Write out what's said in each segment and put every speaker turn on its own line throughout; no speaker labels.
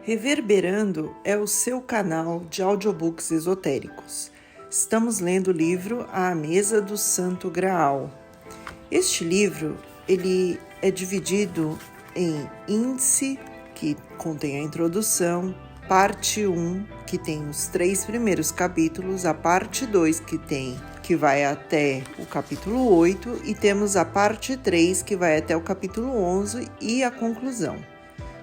Reverberando é o seu canal de audiobooks esotéricos. Estamos lendo o livro A Mesa do Santo Graal. Este livro ele é dividido em índice, que contém a introdução, parte 1, que tem os 3 primeiros capítulos, a parte 2, que vai até o capítulo 8, e temos a parte 3, que vai até o capítulo 11 e a conclusão.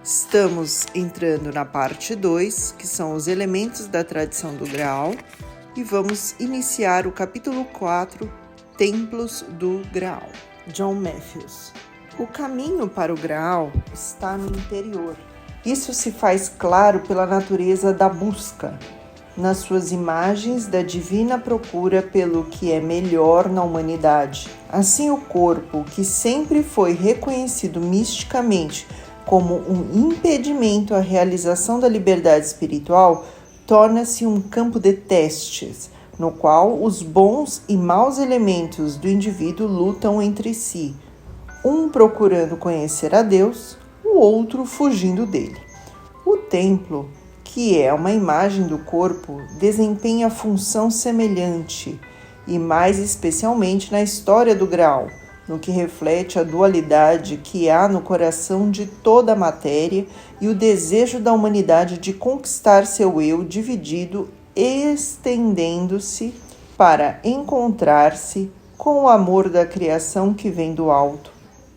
Estamos entrando na parte 2, que são os elementos da tradição do Graal, e vamos iniciar o capítulo 4, Templos do Graal. John Matthews. O caminho para o Graal está no interior. Isso se faz claro pela natureza da busca, nas suas imagens da divina procura pelo que é melhor na humanidade. Assim, o corpo, que sempre foi reconhecido misticamente como um impedimento à realização da liberdade espiritual, torna-se um campo de testes, no qual os bons e maus elementos do indivíduo lutam entre si, um procurando conhecer a Deus, o outro fugindo dele. O templo, que é uma imagem do corpo, desempenha função semelhante, e mais especialmente na história do Graal, no que reflete a dualidade que há no coração de toda a matéria e o desejo da humanidade de conquistar seu eu dividido, estendendo-se para encontrar-se com o amor da criação que vem do alto.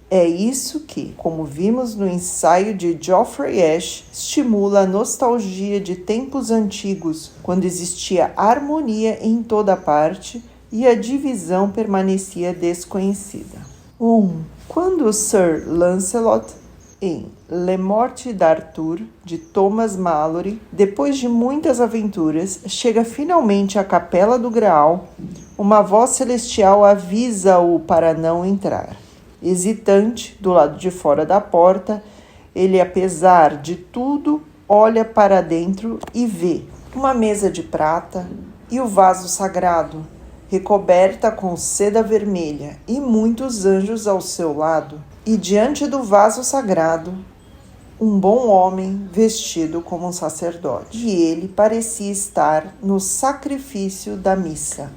É isso que, como vimos no ensaio de Geoffrey Ashe, estimula a nostalgia de tempos antigos, quando existia harmonia em toda parte e a divisão permanecia desconhecida. 1. Quando Sir Lancelot, em Le Morte d'Arthur, de Thomas Malory, depois de muitas aventuras, chega finalmente à Capela do Graal, uma voz celestial avisa-o para não entrar. Hesitante, do lado de fora da porta, ele, apesar de tudo, olha para dentro e vê uma mesa de prata e o vaso sagrado, recoberta com seda vermelha, e muitos anjos ao seu lado, e diante do vaso sagrado, um bom homem vestido como um sacerdote. E ele parecia estar no sacrifício da missa.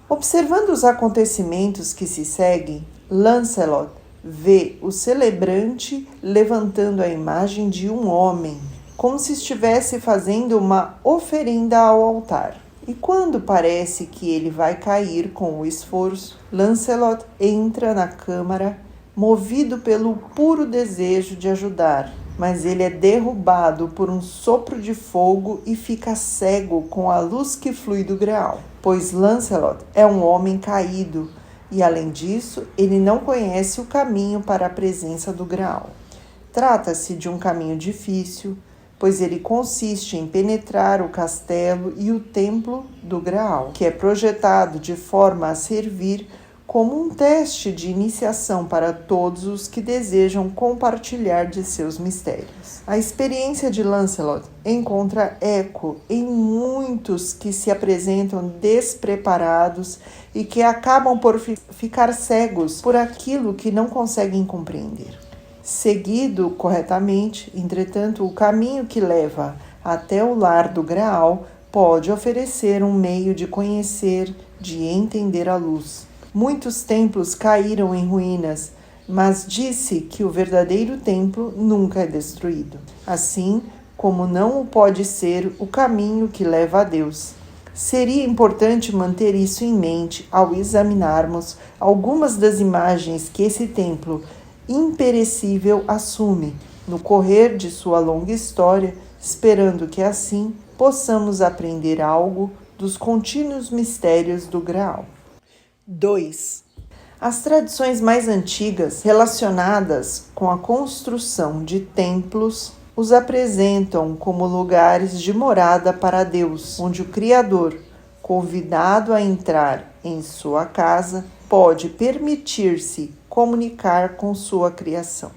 Observando os acontecimentos que se seguem, Lancelot vê o celebrante levantando a imagem de um homem, como se estivesse fazendo uma oferenda ao altar. E quando parece que ele vai cair com o esforço, Lancelot entra na câmara, movido pelo puro desejo de ajudar, mas ele é derrubado por um sopro de fogo e fica cego com a luz que flui do Graal, pois Lancelot é um homem caído e, além disso, ele não conhece o caminho para a presença do Graal. Trata-se de um caminho difícil, pois ele consiste em penetrar o castelo e o templo do Graal, que é projetado de forma a servir como um teste de iniciação para todos os que desejam compartilhar de seus mistérios. A experiência de Lancelot encontra eco em muitos que se apresentam despreparados e que acabam por ficar cegos por aquilo que não conseguem compreender. Seguido corretamente, entretanto, o caminho que leva até o lar do Graal pode oferecer um meio de conhecer, de entender a luz. Muitos templos caíram em ruínas, mas disse que o verdadeiro templo nunca é destruído, assim como não o pode ser o caminho que leva a Deus. Seria importante manter isso em mente ao examinarmos algumas das imagens que esse templo imperecível assume no correr de sua longa história, esperando que assim possamos aprender algo dos contínuos mistérios do Graal. 2. As tradições mais antigas relacionadas com a construção de templos os apresentam como lugares de morada para Deus, onde o Criador, convidado a entrar em sua casa, pode permitir-se comunicar com sua criação.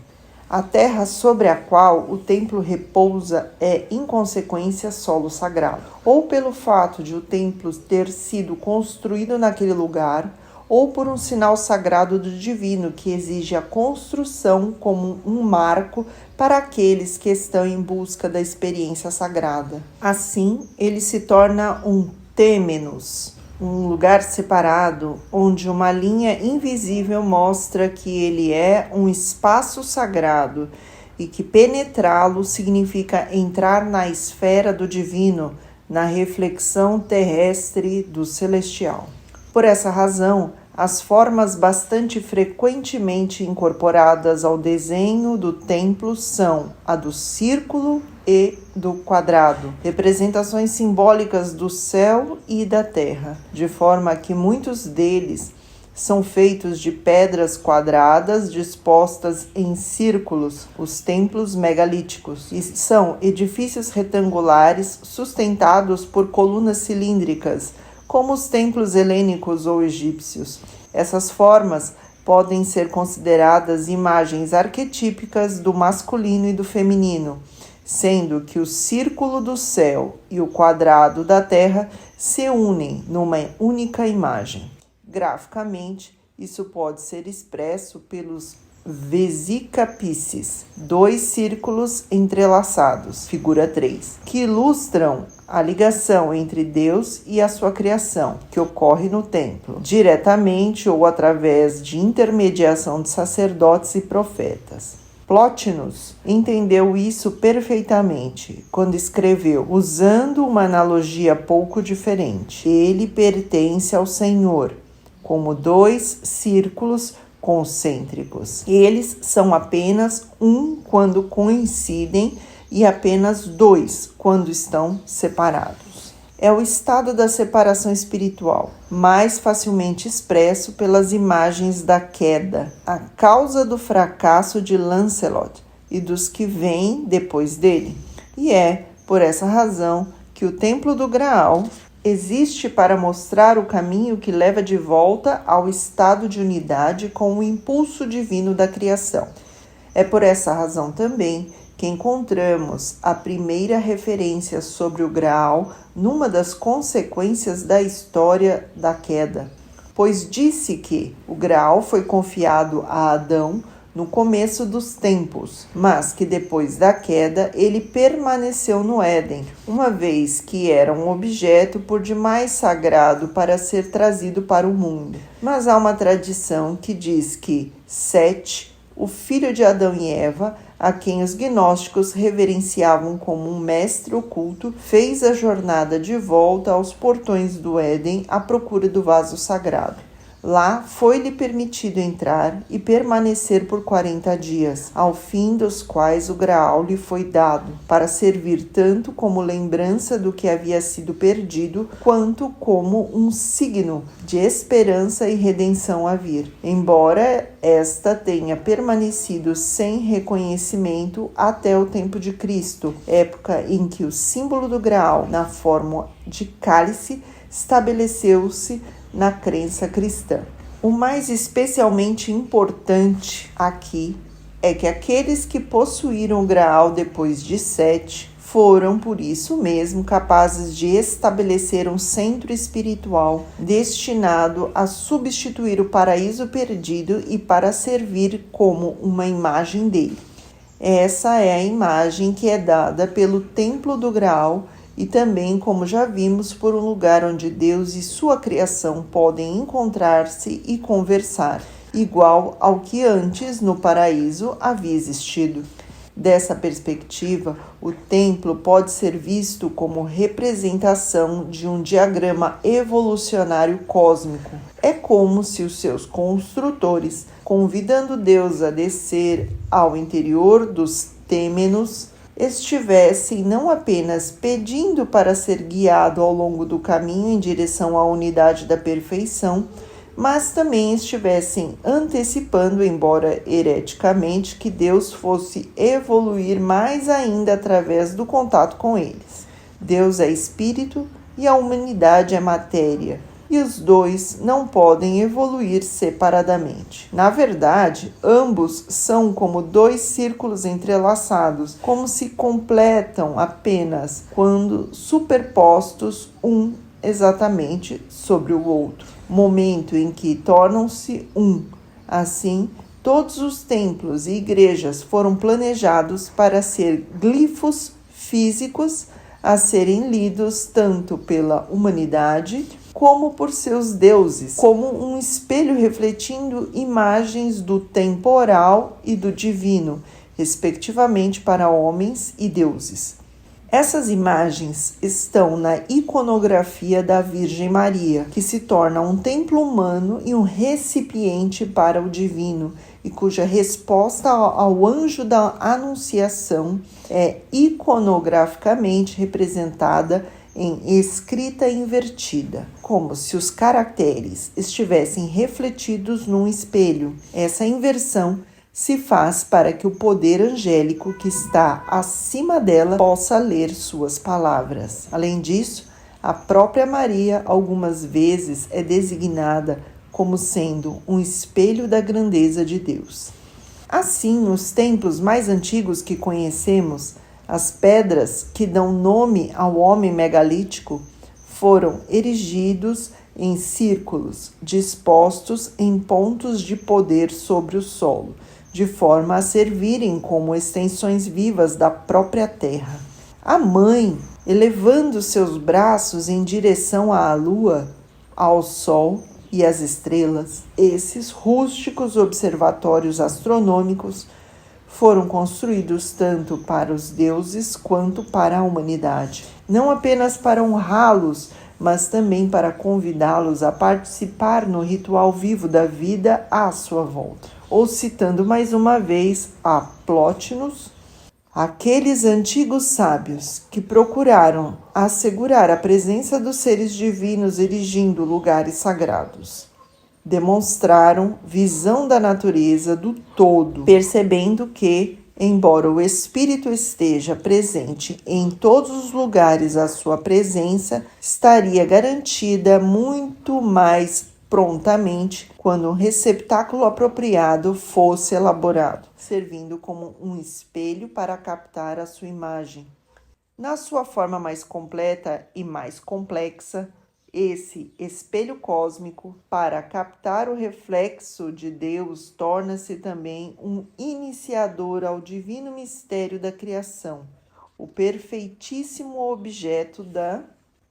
A terra sobre a qual o templo repousa é, em consequência, solo sagrado, ou pelo fato de o templo ter sido construído naquele lugar, ou por um sinal sagrado do divino que exige a construção como um marco para aqueles que estão em busca da experiência sagrada. Assim, ele se torna um têmenos, um lugar separado onde uma linha invisível mostra que ele é um espaço sagrado e que penetrá-lo significa entrar na esfera do divino, na reflexão terrestre do celestial. Por essa razão, as formas bastante frequentemente incorporadas ao desenho do templo são a do círculo e do quadrado, representações simbólicas do céu e da terra, de forma que muitos deles são feitos de pedras quadradas dispostas em círculos, os templos megalíticos, e são edifícios retangulares sustentados por colunas cilíndricas, como os templos helênicos ou egípcios. Essas formas podem ser consideradas imagens arquetípicas do masculino e do feminino, sendo que o círculo do céu e o quadrado da terra se unem numa única imagem. Graficamente, isso pode ser expresso pelos vesicapices, 2 círculos entrelaçados, figura 3, que ilustram a ligação entre Deus e a sua criação, que ocorre no templo, diretamente ou através de intermediação de sacerdotes e profetas. Plotinus entendeu isso perfeitamente quando escreveu, usando uma analogia pouco diferente: ele pertence ao Senhor, como 2 círculos concêntricos. Eles são apenas um quando coincidem e apenas 2 quando estão separados. É o estado da separação espiritual, mais facilmente expresso pelas imagens da queda, a causa do fracasso de Lancelot e dos que vêm depois dele. E é por essa razão que o Templo do Graal existe para mostrar o caminho que leva de volta ao estado de unidade com o impulso divino da criação. É por essa razão também que encontramos a primeira referência sobre o Graal numa das consequências da história da queda, pois disse que o Graal foi confiado a Adão no começo dos tempos, mas que depois da queda ele permaneceu no Éden, uma vez que era um objeto por demais sagrado para ser trazido para o mundo. Mas há uma tradição que diz que Sete, o filho de Adão e Eva, a quem os gnósticos reverenciavam como um mestre oculto, fez a jornada de volta aos portões do Éden à procura do vaso sagrado. Lá foi-lhe permitido entrar e permanecer por 40 dias, ao fim dos quais o Graal lhe foi dado, para servir tanto como lembrança do que havia sido perdido, quanto como um signo de esperança e redenção a vir, embora esta tenha permanecido sem reconhecimento até o tempo de Cristo, época em que o símbolo do Graal, na forma de cálice, estabeleceu-se na crença cristã. O mais especialmente importante aqui é que aqueles que possuíram o Graal depois de Sete foram, por isso mesmo, capazes de estabelecer um centro espiritual destinado a substituir o paraíso perdido e para servir como uma imagem dele. Essa é a imagem que é dada pelo Templo do Graal e também, como já vimos, por um lugar onde Deus e sua criação podem encontrar-se e conversar, igual ao que antes no paraíso havia existido. Dessa perspectiva, o templo pode ser visto como representação de um diagrama evolucionário cósmico. É como se os seus construtores, convidando Deus a descer ao interior dos têmenos, estivessem não apenas pedindo para ser guiado ao longo do caminho em direção à unidade da perfeição, mas também estivessem antecipando, embora hereticamente, que Deus fosse evoluir mais ainda através do contato com eles. Deus é espírito e a humanidade é matéria, e os dois não podem evoluir separadamente. Na verdade, ambos são como 2 círculos entrelaçados, como se completam apenas quando superpostos um exatamente sobre o outro. momento em que tornam-se um. Assim, todos os templos e igrejas foram planejados para ser glifos físicos a serem lidos tanto pela humanidade como por seus deuses, como um espelho refletindo imagens do temporal e do divino, respectivamente para homens e deuses. Essas imagens estão na iconografia da Virgem Maria, que se torna um templo humano e um recipiente para o divino, e cuja resposta ao anjo da Anunciação é iconograficamente representada em escrita invertida, como se os caracteres estivessem refletidos num espelho. Essa inversão se faz para que o poder angélico que está acima dela possa ler suas palavras. Além disso, a própria Maria algumas vezes é designada como sendo um espelho da grandeza de Deus. Assim, nos templos mais antigos que conhecemos, as pedras que dão nome ao homem megalítico foram erigidos em círculos, dispostos em pontos de poder sobre o solo, de forma a servirem como extensões vivas da própria terra. A mãe, elevando seus braços em direção à lua, ao sol e às estrelas, esses rústicos observatórios astronômicos foram construídos tanto para os deuses quanto para a humanidade, não apenas para honrá-los, mas também para convidá-los a participar no ritual vivo da vida à sua volta. Ou citando mais uma vez a Plótinos, aqueles antigos sábios que procuraram assegurar a presença dos seres divinos erigindo lugares sagrados demonstraram visão da natureza do todo, percebendo que, embora o Espírito esteja presente em todos os lugares, a sua presença estaria garantida muito mais prontamente quando um receptáculo apropriado fosse elaborado, servindo como um espelho para captar a sua imagem. Na sua forma mais completa e mais complexa, esse espelho cósmico, para captar o reflexo de Deus, torna-se também um iniciador ao divino mistério da criação, o perfeitíssimo objeto da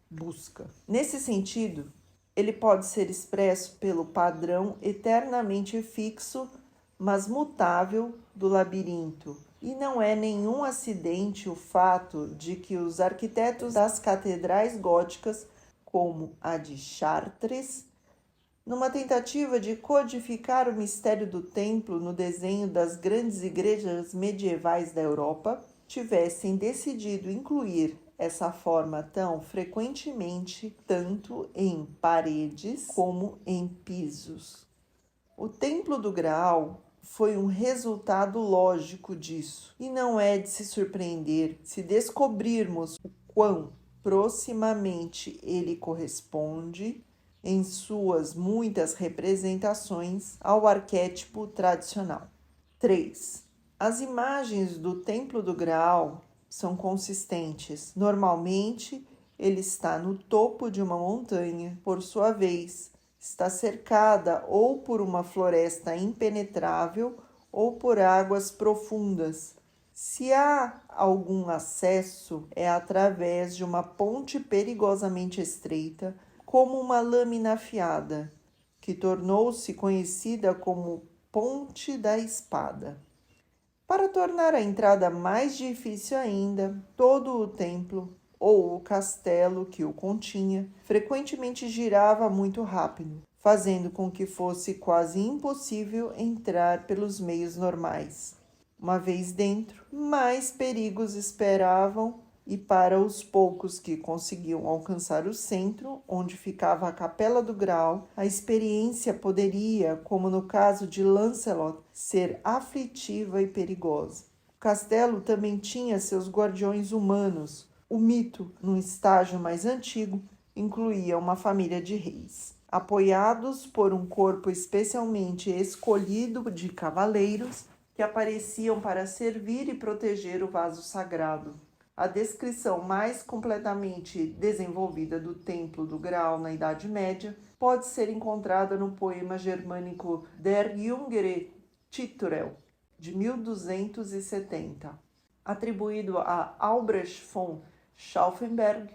busca. Nesse sentido, ele pode ser expresso pelo padrão eternamente fixo, mas mutável do labirinto. E não é nenhum acidente o fato de que os arquitetos das catedrais góticas, como a de Chartres, numa tentativa de codificar o mistério do templo no desenho das grandes igrejas medievais da Europa, tivessem decidido incluir essa forma tão frequentemente tanto em paredes como em pisos. O Templo do Graal foi um resultado lógico disso, e não é de se surpreender se descobrirmos o quão proximamente ele corresponde, em suas muitas representações, ao arquétipo tradicional. 3. As imagens do Templo do Graal são consistentes. Normalmente, ele está no topo de uma montanha, por sua vez, está cercada ou por uma floresta impenetrável ou por águas profundas. Se há algum acesso, é através de uma ponte perigosamente estreita, como uma lâmina afiada, que tornou-se conhecida como Ponte da Espada. Para tornar a entrada mais difícil ainda, todo o templo, ou o castelo que o continha, frequentemente girava muito rápido, fazendo com que fosse quase impossível entrar pelos meios normais. Uma vez dentro, mais perigos esperavam, e para os poucos que conseguiam alcançar o centro, onde ficava a Capela do Graal, a experiência poderia, como no caso de Lancelot, ser aflitiva e perigosa. O castelo também tinha seus guardiões humanos. O mito, num estágio mais antigo, incluía uma família de reis, apoiados por um corpo especialmente escolhido de cavaleiros, que apareciam para servir e proteger o vaso sagrado. A descrição mais completamente desenvolvida do Templo do Graal na Idade Média pode ser encontrada no poema germânico Der Jüngere Titurel, de 1270, atribuído a Albrecht von Stauffenberg.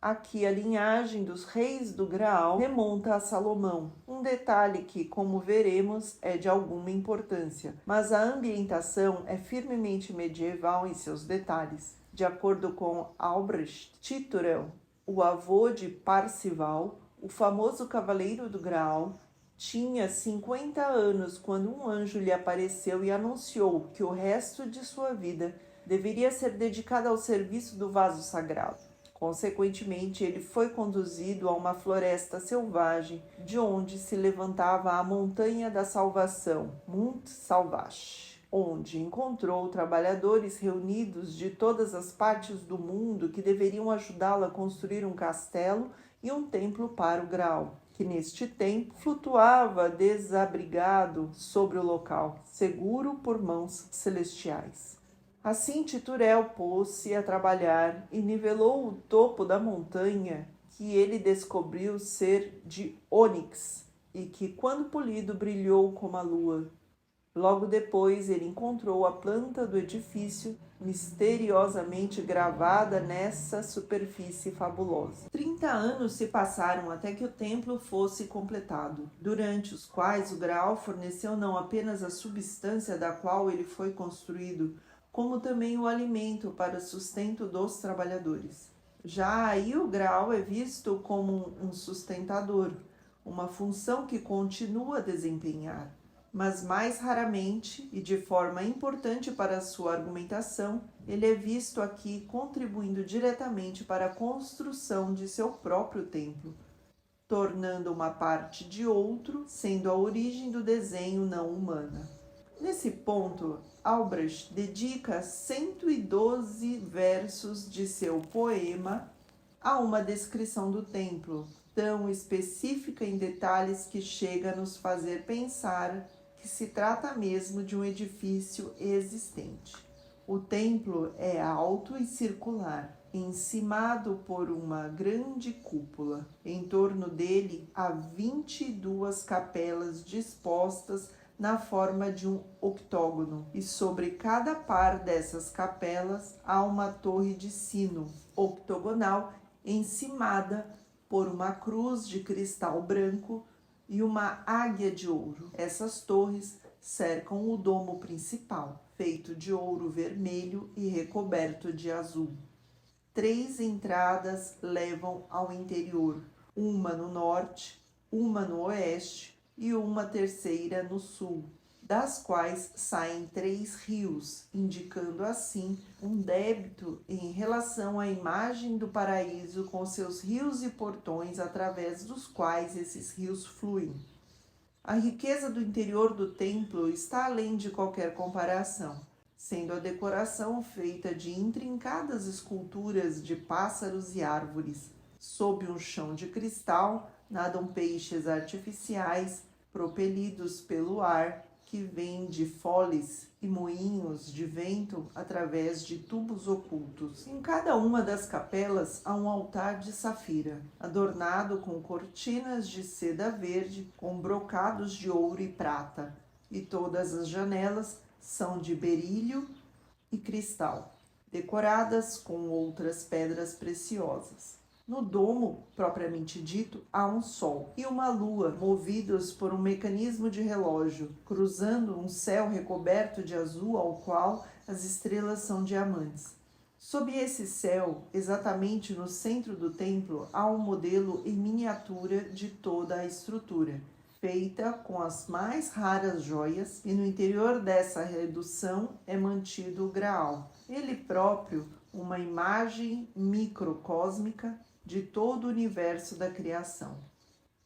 Aqui a linhagem dos reis do Graal remonta a Salomão, um detalhe que, como veremos, é de alguma importância, mas a ambientação é firmemente medieval em seus detalhes. De acordo com Albrecht Titurel, o avô de Parzival, o famoso cavaleiro do Graal, tinha 50 anos quando um anjo lhe apareceu e anunciou que o resto de sua vida deveria ser dedicado ao serviço do vaso sagrado. Consequentemente, ele foi conduzido a uma floresta selvagem, de onde se levantava a montanha da salvação, Mont Salvage, onde encontrou trabalhadores reunidos de todas as partes do mundo que deveriam ajudá-lo a construir um castelo e um templo para o Graal, que neste tempo flutuava desabrigado sobre o local, seguro por mãos celestiais. Assim Titurel pôs-se a trabalhar e nivelou o topo da montanha, que ele descobriu ser de ônix e que, quando polido, brilhou como a lua. Logo depois ele encontrou a planta do edifício misteriosamente gravada nessa superfície fabulosa. 30 anos se passaram até que o templo fosse completado, durante os quais o Graal forneceu não apenas a substância da qual ele foi construído, como também o alimento para o sustento dos trabalhadores. Já aí o Graal é visto como um sustentador, uma função que continua a desempenhar, mas mais raramente e de forma importante para a sua argumentação, ele é visto aqui contribuindo diretamente para a construção de seu próprio templo, tornando uma parte de outro, sendo a origem do desenho não humana. Nesse ponto, Albrecht dedica 112 versos de seu poema a uma descrição do templo, tão específica em detalhes que chega a nos fazer pensar que se trata mesmo de um edifício existente. O templo é alto e circular, encimado por uma grande cúpula. Em torno dele há 22 capelas dispostas na forma de um octógono, e sobre cada par dessas capelas há uma torre de sino octogonal encimada por uma cruz de cristal branco e uma águia de ouro. Essas torres cercam o domo principal, feito de ouro vermelho e recoberto de azul. 3 entradas levam ao interior, uma no norte, uma no oeste e uma terceira no sul, das quais saem 3 rios, indicando assim um débito em relação à imagem do paraíso com seus rios e portões através dos quais esses rios fluem. A riqueza do interior do templo está além de qualquer comparação, sendo a decoração feita de intrincadas esculturas de pássaros e árvores. Sob um chão de cristal nadam peixes artificiais propelidos pelo ar que vem de foles e moinhos de vento através de tubos ocultos. Em cada uma das capelas há um altar de safira, adornado com cortinas de seda verde com brocados de ouro e prata, e todas as janelas são de berílio e cristal, decoradas com outras pedras preciosas. No domo, propriamente dito, há um sol e uma lua movidos por um mecanismo de relógio, cruzando um céu recoberto de azul ao qual as estrelas são diamantes. Sob esse céu, exatamente no centro do templo, há um modelo em miniatura de toda a estrutura, feita com as mais raras joias, e no interior dessa redução é mantido o Graal, ele próprio uma imagem microcósmica de todo o universo da criação.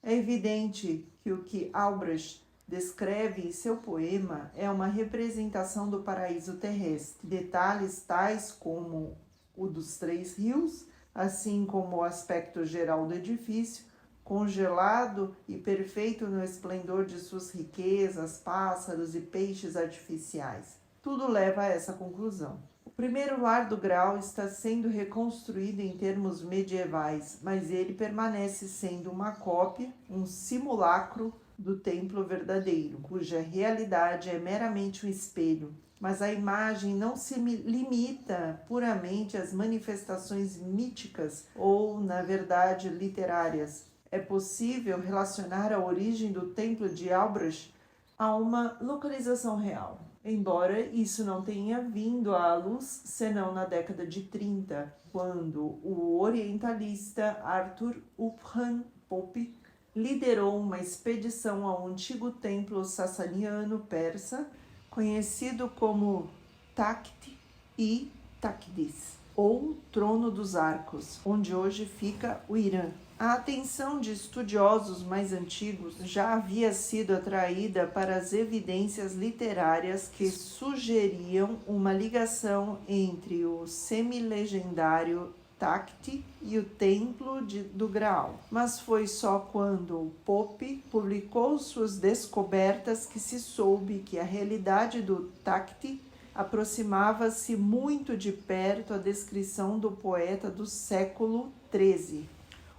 É evidente que o que Albrecht descreve em seu poema é uma representação do paraíso terrestre. Detalhes tais como o dos 3 rios, assim como o aspecto geral do edifício, congelado e perfeito no esplendor de suas riquezas, pássaros e peixes artificiais. Tudo leva a essa conclusão. O primeiro lar do Graal está sendo reconstruído em termos medievais, mas ele permanece sendo uma cópia, um simulacro do templo verdadeiro, cuja realidade é meramente um espelho. Mas a imagem não se limita puramente às manifestações míticas ou, na verdade, literárias. É possível relacionar a origem do templo de Albrecht a uma localização real, embora isso não tenha vindo à luz senão na década de 30, quando o orientalista Arthur Uphan Pope liderou uma expedição ao antigo templo sassaniano persa, conhecido como Takht e Takdis, ou Trono dos Arcos, onde hoje fica o Irã. A atenção de estudiosos mais antigos já havia sido atraída para as evidências literárias que sugeriam uma ligação entre o semilegendário Takht e o Templo do Graal. Mas foi só quando Pope publicou suas descobertas que se soube que a realidade do Takht aproximava-se muito de perto à descrição do poeta do século XIII.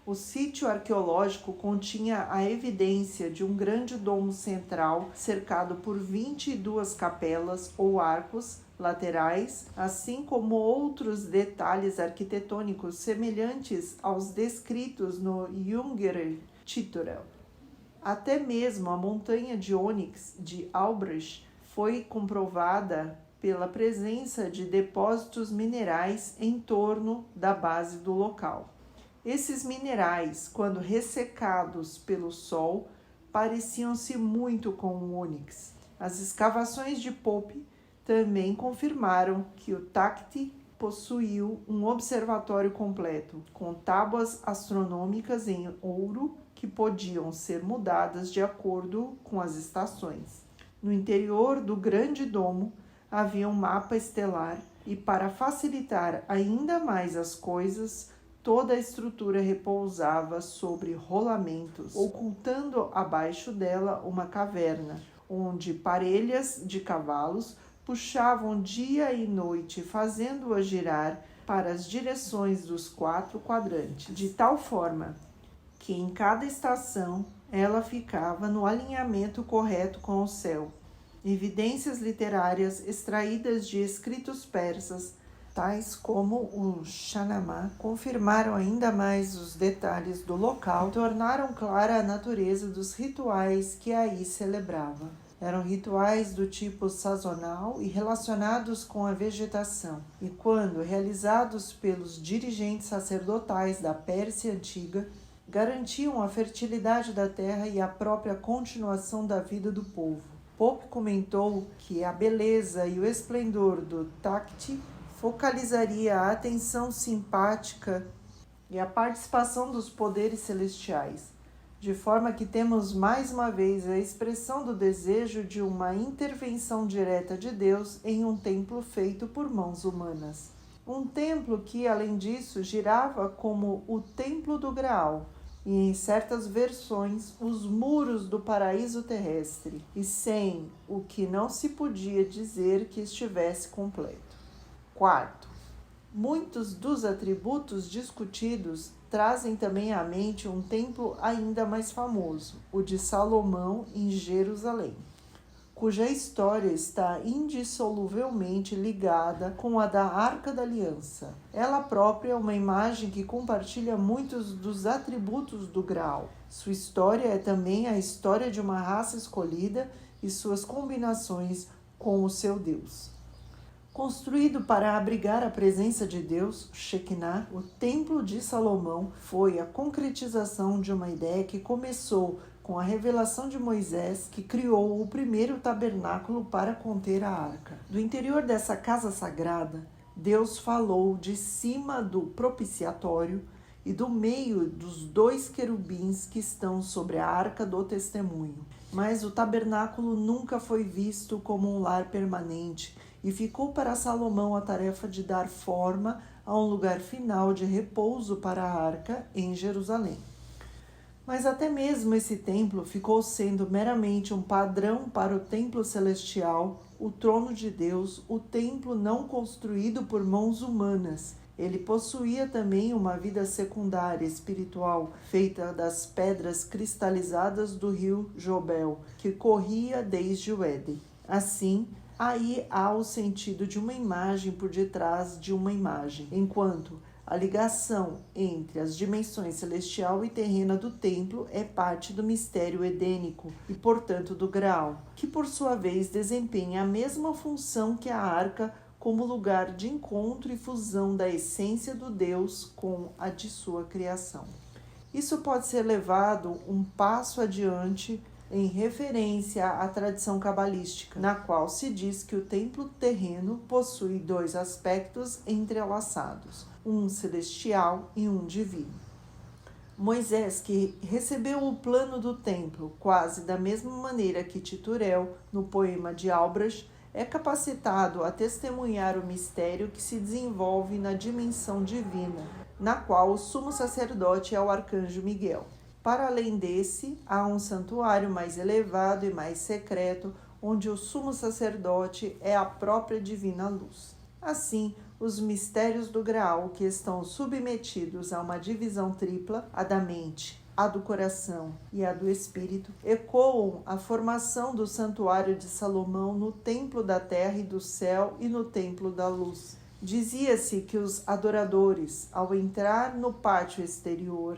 O sítio arqueológico continha a evidência de um grande domo central cercado por 22 capelas ou arcos laterais, assim como outros detalhes arquitetônicos semelhantes aos descritos no Jüngere Titorel. Até mesmo a montanha de ônix de Albrecht foi comprovada pela presença de depósitos minerais em torno da base do local. Esses minerais, quando ressecados pelo sol, pareciam-se muito com o ônix. As escavações de Pope também confirmaram que o Takht possuiu um observatório completo, com tábuas astronômicas em ouro que podiam ser mudadas de acordo com as estações. No interior do grande domo havia um mapa estelar e, para facilitar ainda mais as coisas, toda a estrutura repousava sobre rolamentos, ocultando abaixo dela uma caverna, onde parelhas de cavalos puxavam dia e noite, fazendo-a girar para as direções dos 4 quadrantes, de tal forma que em cada estação ela ficava no alinhamento correto com o céu. Evidências literárias extraídas de escritos persas, tais como o Shahnameh, confirmaram ainda mais os detalhes do local e tornaram clara a natureza dos rituais que aí celebrava. Eram rituais do tipo sazonal e relacionados com a vegetação, e quando realizados pelos dirigentes sacerdotais da Pérsia antiga, garantiam a fertilidade da terra e a própria continuação da vida do povo. Pope comentou que a beleza e o esplendor do Takht focalizaria a atenção simpática e a participação dos poderes celestiais, de forma que temos mais uma vez a expressão do desejo de uma intervenção direta de Deus em um templo feito por mãos humanas. Um templo que, além disso, girava como o Templo do Graal, e em certas versões os muros do paraíso terrestre, e sem o que não se podia dizer que estivesse completo. Quarto, muitos dos atributos discutidos trazem também à mente um templo ainda mais famoso, o de Salomão em Jerusalém, cuja história está indissoluvelmente ligada com a da Arca da Aliança. Ela própria é uma imagem que compartilha muitos dos atributos do Graal. Sua história é também a história de uma raça escolhida e suas combinações com o seu Deus. Construído para abrigar a presença de Deus, Shekinah, o Templo de Salomão foi a concretização de uma ideia que começou com a revelação de Moisés, que criou o primeiro tabernáculo para conter a arca. Do interior dessa casa sagrada, Deus falou de cima do propiciatório e do meio dos 2 querubins que estão sobre a arca do testemunho. Mas o tabernáculo nunca foi visto como um lar permanente e ficou para Salomão a tarefa de dar forma a um lugar final de repouso para a arca em Jerusalém. Mas até mesmo esse templo ficou sendo meramente um padrão para o templo celestial, o trono de Deus, o templo não construído por mãos humanas. Ele possuía também uma vida secundária espiritual, feita das pedras cristalizadas do rio Jobel, que corria desde o Éden. Assim, aí há o sentido de uma imagem por detrás de uma imagem, enquanto a ligação entre as dimensões celestial e terrena do templo é parte do mistério edênico e, portanto, do Graal, que por sua vez desempenha a mesma função que a arca como lugar de encontro e fusão da essência do Deus com a de sua criação. Isso pode ser levado um passo adiante em referência à tradição cabalística, na qual se diz que o templo terreno possui dois aspectos entrelaçados, um celestial e um divino. Moisés, que recebeu o plano do templo quase da mesma maneira que Titurel, no poema de Albrecht, é capacitado a testemunhar o mistério que se desenvolve na dimensão divina, na qual o sumo sacerdote é o arcanjo Miguel. Para além desse, há um santuário mais elevado e mais secreto, onde o sumo sacerdote é a própria divina luz. Assim, os mistérios do Graal, que estão submetidos a uma divisão tripla, a da mente, a do coração e a do espírito, ecoam a formação do santuário de Salomão no templo da terra e do céu e no templo da luz. Dizia-se que os adoradores, ao entrar no pátio exterior,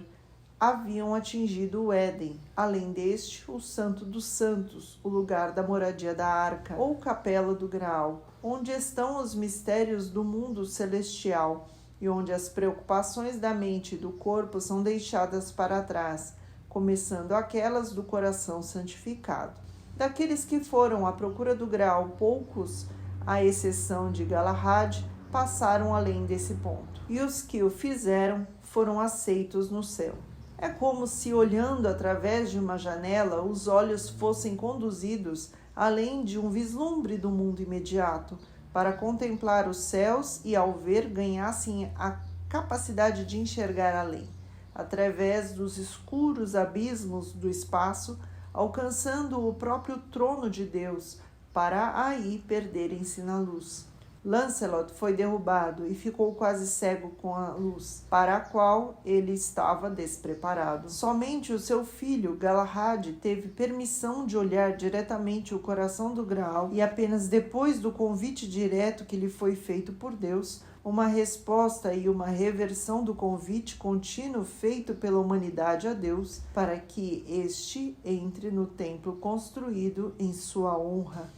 haviam atingido o Éden, além deste, o Santo dos Santos, o lugar da moradia da Arca, ou Capela do Graal, onde estão os mistérios do mundo celestial e onde as preocupações da mente e do corpo são deixadas para trás, começando aquelas do coração santificado. Daqueles que foram à procura do Graal, poucos, à exceção de Galahad, passaram além desse ponto, e os que o fizeram foram aceitos no céu. É como se, olhando através de uma janela, os olhos fossem conduzidos além de um vislumbre do mundo imediato, para contemplar os céus e, ao ver, ganhassem a capacidade de enxergar além, através dos escuros abismos do espaço, alcançando o próprio trono de Deus, para aí perderem-se na luz. Lancelot foi derrubado e ficou quase cego com a luz, para a qual ele estava despreparado. Somente o seu filho Galahad teve permissão de olhar diretamente o coração do Graal, e apenas depois do convite direto que lhe foi feito por Deus, uma resposta e uma reversão do convite contínuo feito pela humanidade a Deus, para que este entre no templo construído em sua honra.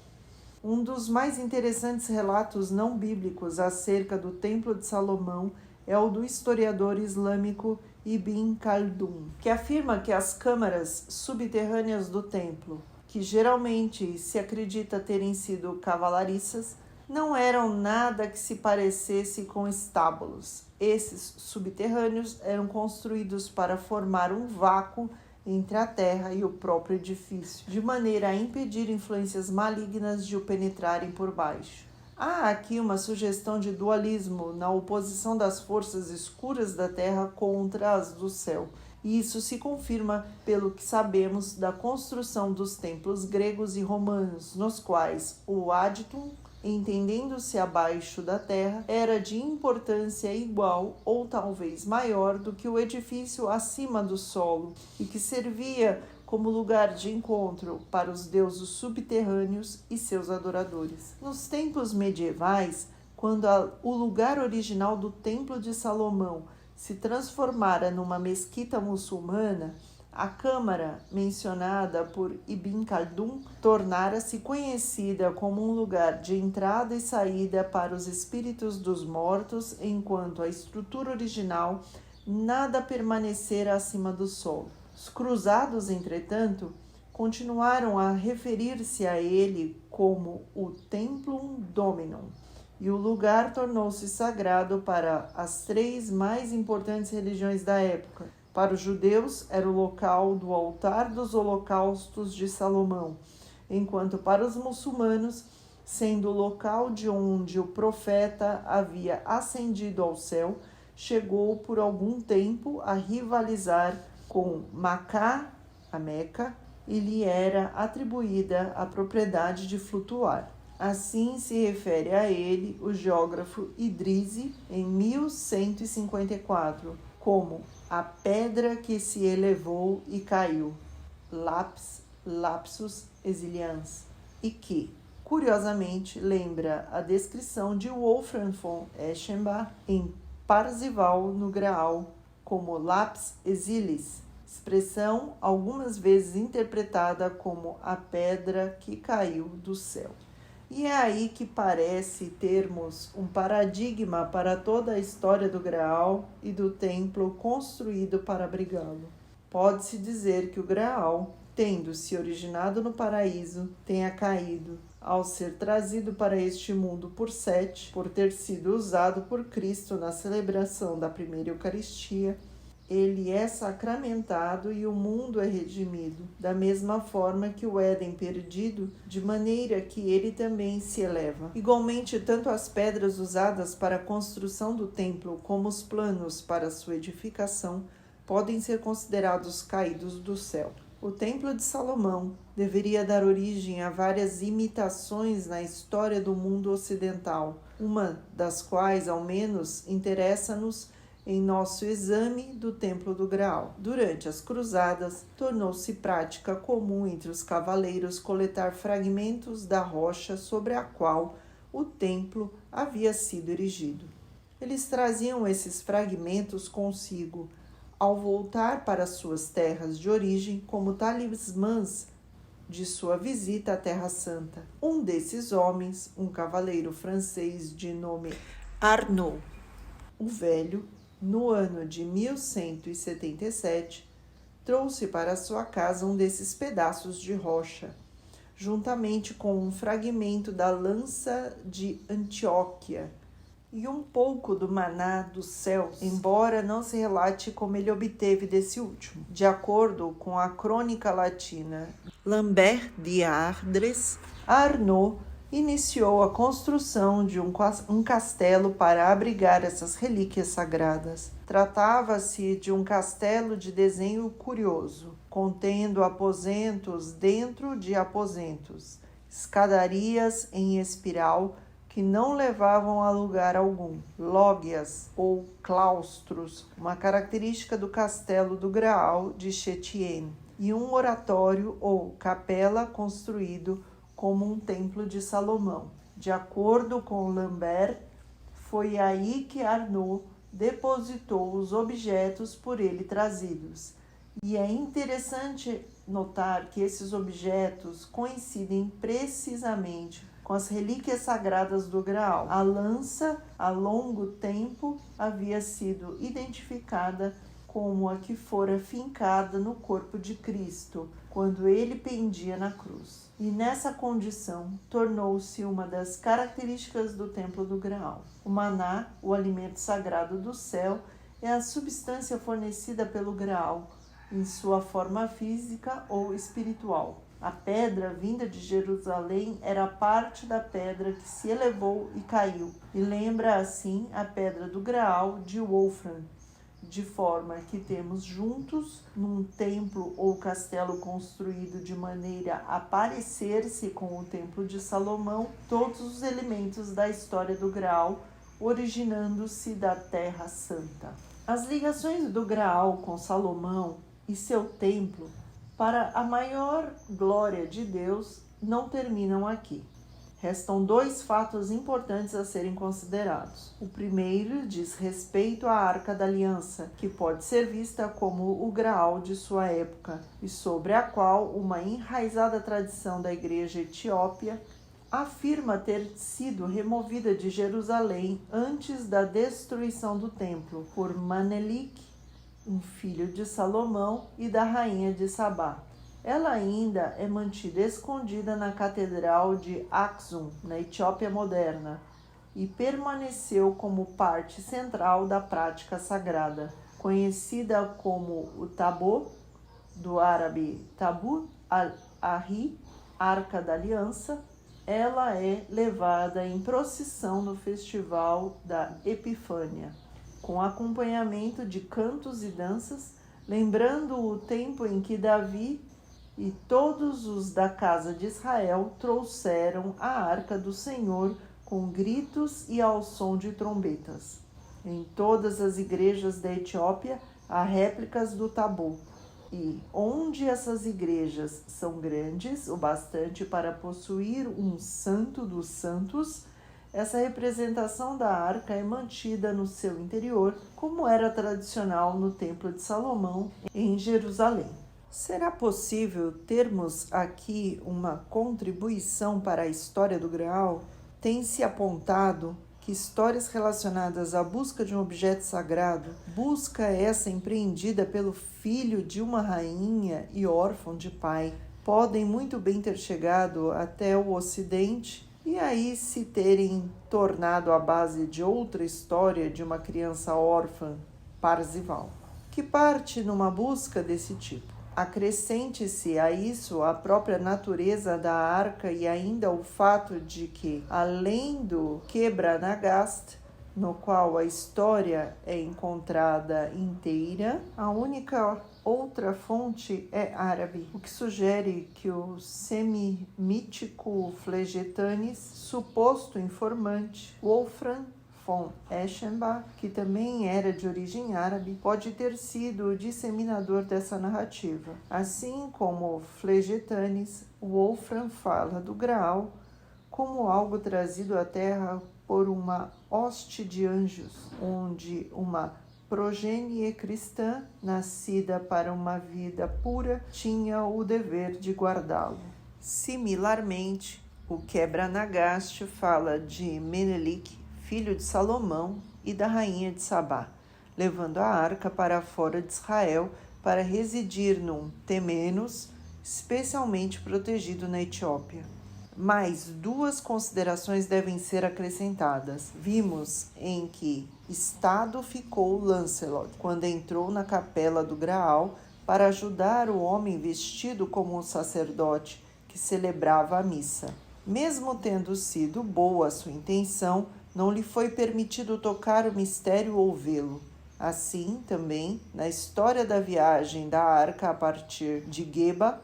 Um dos mais interessantes relatos não bíblicos acerca do Templo de Salomão é o do historiador islâmico Ibn Khaldun, que afirma que as câmaras subterrâneas do templo, que geralmente se acredita terem sido cavalariças, não eram nada que se parecesse com estábulos. Esses subterrâneos eram construídos para formar um vácuo entre a terra e o próprio edifício, de maneira a impedir influências malignas de o penetrarem por baixo. Há aqui uma sugestão de dualismo na oposição das forças escuras da terra contra as do céu, e isso se confirma pelo que sabemos da construção dos templos gregos e romanos, nos quais o aditum, entendendo-se abaixo da terra, era de importância igual ou talvez maior do que o edifício acima do solo, e que servia como lugar de encontro para os deuses subterrâneos e seus adoradores. Nos tempos medievais, quando o lugar original do Templo de Salomão se transformara numa mesquita muçulmana, a câmara mencionada por Ibn Khaldun tornara-se conhecida como um lugar de entrada e saída para os espíritos dos mortos, enquanto a estrutura original nada permanecera acima do solo. Os cruzados, entretanto, continuaram a referir-se a ele como o Templum Dominum, e o lugar tornou-se sagrado para as três mais importantes religiões da época. Para os judeus, era o local do altar dos holocaustos de Salomão, enquanto para os muçulmanos, sendo o local de onde o profeta havia ascendido ao céu, chegou por algum tempo a rivalizar com Macá, a Meca, e lhe era atribuída a propriedade de flutuar. Assim se refere a ele o geógrafo Idrizi em 1154, como a pedra que se elevou e caiu, lapsus exilians, e que, curiosamente, lembra a descrição de Wolfram von Eschenbach em Parzival no Graal, como lapis exilis, expressão algumas vezes interpretada como a pedra que caiu do céu. E é aí que parece termos um paradigma para toda a história do Graal e do templo construído para abrigá-lo. Pode-se dizer que o Graal, tendo se originado no paraíso, tenha caído, ao ser trazido para este mundo por Sete, por ter sido usado por Cristo na celebração da primeira Eucaristia. Ele é sacramentado e o mundo é redimido, da mesma forma que o Éden perdido, de maneira que ele também se eleva. Igualmente, tanto as pedras usadas para a construção do templo como os planos para sua edificação podem ser considerados caídos do céu. O Templo de Salomão deveria dar origem a várias imitações na história do mundo ocidental, uma das quais, ao menos, interessa-nos em nosso exame do Templo do Graal. Durante as cruzadas, tornou-se prática comum entre os cavaleiros coletar fragmentos da rocha sobre a qual o templo havia sido erigido. Eles traziam esses fragmentos consigo, ao voltar para suas terras de origem, como talismãs de sua visita à Terra Santa. Um desses homens, um cavaleiro francês de nome Arnaud, o Velho, no ano de 1177, trouxe para sua casa um desses pedaços de rocha, juntamente com um fragmento da lança de Antioquia e um pouco do maná dos céus, embora não se relate como ele obteve desse último. De acordo com a crônica latina Lambert de Ardres, Arnaud iniciou a construção de um castelo para abrigar essas relíquias sagradas. Tratava-se de um castelo de desenho curioso, contendo aposentos dentro de aposentos, escadarias em espiral que não levavam a lugar algum, lógias ou claustros, uma característica do castelo do Graal de Chêtien, e um oratório ou capela construído como um templo de Salomão. De acordo com Lambert, foi aí que Arnaud depositou os objetos por ele trazidos. E é interessante notar que esses objetos coincidem precisamente com as relíquias sagradas do Graal. A lança, há longo tempo, havia sido identificada como a que fora fincada no corpo de Cristo, quando ele pendia na cruz. E nessa condição, tornou-se uma das características do Templo do Graal. O maná, o alimento sagrado do céu, é a substância fornecida pelo Graal, em sua forma física ou espiritual. A pedra vinda de Jerusalém era parte da pedra que se elevou e caiu, e lembra assim a pedra do Graal de Wolfram, de forma que temos juntos, num templo ou castelo construído de maneira a parecer-se com o Templo de Salomão, todos os elementos da história do Graal, originando-se da Terra Santa. As ligações do Graal com Salomão e seu templo, para a maior glória de Deus, não terminam aqui. Restam dois fatos importantes a serem considerados. O primeiro diz respeito à Arca da Aliança, que pode ser vista como o Graal de sua época, e sobre a qual uma enraizada tradição da Igreja Etíope afirma ter sido removida de Jerusalém antes da destruição do templo por Menelik, um filho de Salomão e da rainha de Sabá. Ela ainda é mantida escondida na Catedral de Aksum, na Etiópia moderna, e permaneceu como parte central da prática sagrada, conhecida como o Tabô, do árabe Tabut al-Ahri, Arca da Aliança. Ela é levada em procissão no Festival da Epifânia, com acompanhamento de cantos e danças, lembrando o tempo em que Davi E todos os da casa de Israel trouxeram a arca do Senhor com gritos e ao som de trombetas. Em todas as igrejas da Etiópia há réplicas do tabu. E onde essas igrejas são grandes o bastante para possuir um santo dos santos, essa representação da arca é mantida no seu interior, como era tradicional no Templo de Salomão, em Jerusalém. Será possível termos aqui uma contribuição para a história do Graal? Tem-se apontado que histórias relacionadas à busca de um objeto sagrado, busca essa empreendida pelo filho de uma rainha e órfão de pai, podem muito bem ter chegado até o Ocidente e aí se terem tornado a base de outra história de uma criança órfã, Parzival, que parte numa busca desse tipo. Acrescente-se a isso a própria natureza da arca e ainda o fato de que, além do Quebra-Nagast, no qual a história é encontrada inteira, a única outra fonte é árabe, o que sugere que o semítico Flegetanes, suposto informante, Wolfram von Eschenbach, que também era de origem árabe, pode ter sido o disseminador dessa narrativa. Assim como Flegetanes, Wolfram fala do Graal como algo trazido à Terra por uma hoste de anjos, onde uma progenie cristã, nascida para uma vida pura, tinha o dever de guardá-lo. Similarmente, o Quebra-Nagast fala de Menelik, filho de Salomão e da rainha de Sabá, levando a arca para fora de Israel para residir num Temenos, especialmente protegido na Etiópia. Mais duas considerações devem ser acrescentadas. Vimos em que estado ficou Lancelot quando entrou na capela do Graal para ajudar o homem vestido como um sacerdote que celebrava a missa. Mesmo tendo sido boa a sua intenção, não lhe foi permitido tocar o mistério ou vê-lo. Assim, também, na história da viagem da arca a partir de Geba,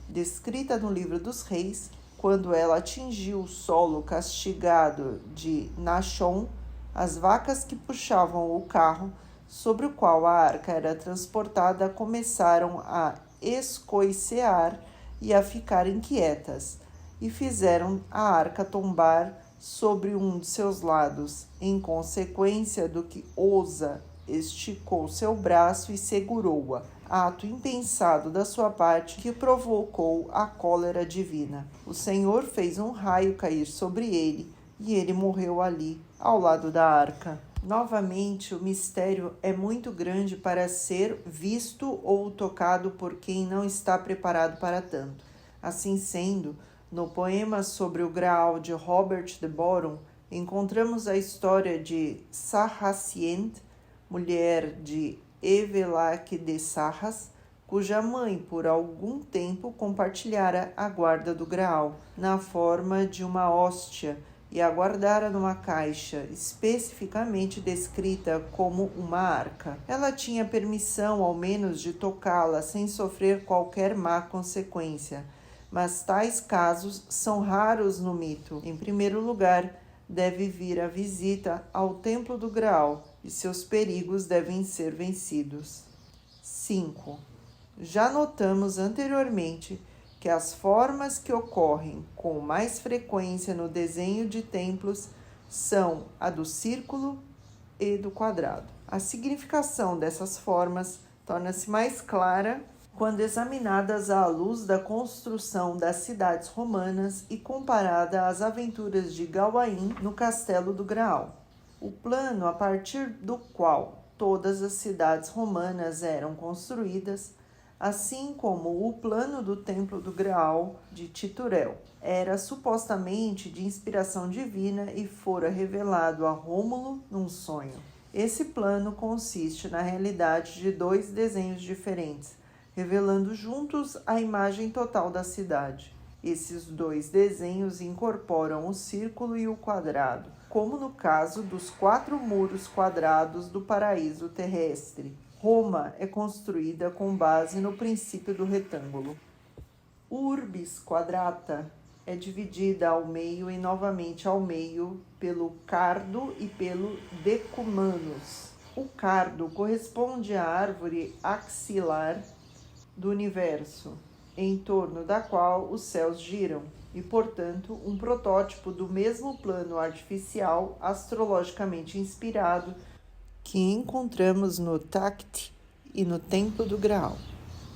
descrita no livro dos reis, quando ela atingiu o solo castigado de Nachon, as vacas que puxavam o carro sobre o qual a arca era transportada começaram a escoicear e a ficar inquietas, e fizeram a arca tombar sobre um de seus lados. Em consequência do que Osa esticou seu braço e segurou-a, ato impensado da sua parte que provocou a cólera divina. O Senhor fez um raio cair sobre ele e ele morreu ali, ao lado da arca. Novamente, o mistério é muito grande para ser visto ou tocado por quem não está preparado para tanto. Assim sendo, no poema sobre o Graal de Robert de Boron, encontramos a história de Sarracient, mulher de Evelak de Sarras, cuja mãe por algum tempo compartilhara a guarda do Graal, na forma de uma hóstia, e a guardara numa caixa, especificamente descrita como uma arca. Ela tinha permissão, ao menos, de tocá-la sem sofrer qualquer má consequência, mas tais casos são raros no mito. Em primeiro lugar, deve vir a visita ao Templo do Graal e seus perigos devem ser vencidos. 5. Já notamos anteriormente que as formas que ocorrem com mais frequência no desenho de templos são a do círculo e do quadrado. A significação dessas formas torna-se mais clara quando examinadas à luz da construção das cidades romanas e comparada às aventuras de Gawain no Castelo do Graal. O plano a partir do qual todas as cidades romanas eram construídas, assim como o plano do Templo do Graal de Titurel, era supostamente de inspiração divina e fora revelado a Rômulo num sonho. Esse plano consiste na realidade de dois desenhos diferentes, revelando juntos a imagem total da cidade. Esses dois desenhos incorporam o círculo e o quadrado, como no caso dos 4 muros quadrados do paraíso terrestre. Roma é construída com base no princípio do retângulo. Urbis Quadrata é dividida ao meio e novamente ao meio pelo cardo e pelo decumanus. O cardo corresponde à árvore axilar do universo, em torno da qual os céus giram, e, portanto, um protótipo do mesmo plano artificial astrologicamente inspirado que encontramos no Tact e no Templo do Graal.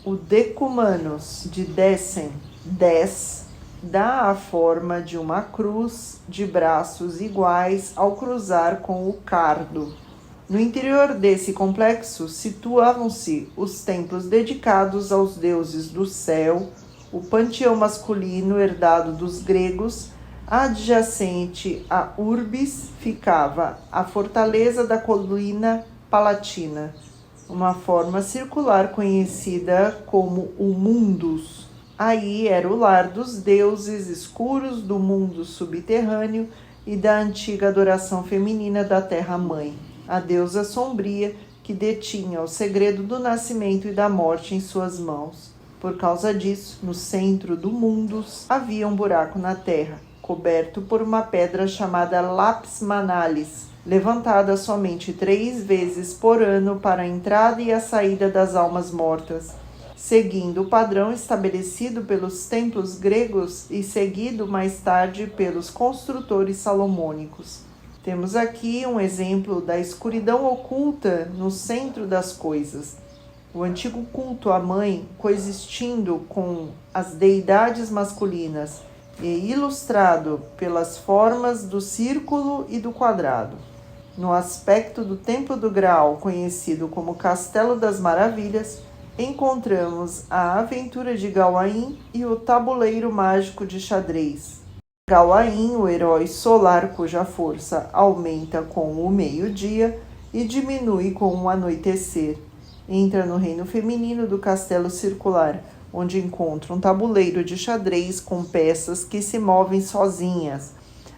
O decumanus de Decem, 10, dá a forma de uma cruz de braços iguais ao cruzar com o cardo. No interior desse complexo situavam-se os templos dedicados aos deuses do céu, o panteão masculino herdado dos gregos. Adjacente a Urbis ficava a fortaleza da colina palatina, uma forma circular conhecida como o Mundus. Aí era o lar dos deuses escuros do mundo subterrâneo e da antiga adoração feminina da Terra-mãe, a deusa sombria que detinha o segredo do nascimento e da morte em suas mãos. Por causa disso, no centro do Mundus havia um buraco na terra, coberto por uma pedra chamada Lapis Manalis, levantada somente 3 vezes por ano para a entrada e a saída das almas mortas, seguindo o padrão estabelecido pelos templos gregos e seguido mais tarde pelos construtores salomônicos. Temos aqui um exemplo da escuridão oculta no centro das coisas. O antigo culto à mãe coexistindo com as deidades masculinas e ilustrado pelas formas do círculo e do quadrado. No aspecto do Templo do Graal, conhecido como Castelo das Maravilhas, encontramos a aventura de Gawain e o tabuleiro mágico de xadrez. Gawain, o herói solar cuja força aumenta com o meio-dia e diminui com o anoitecer, entra no reino feminino do castelo circular, onde encontra um tabuleiro de xadrez com peças que se movem sozinhas,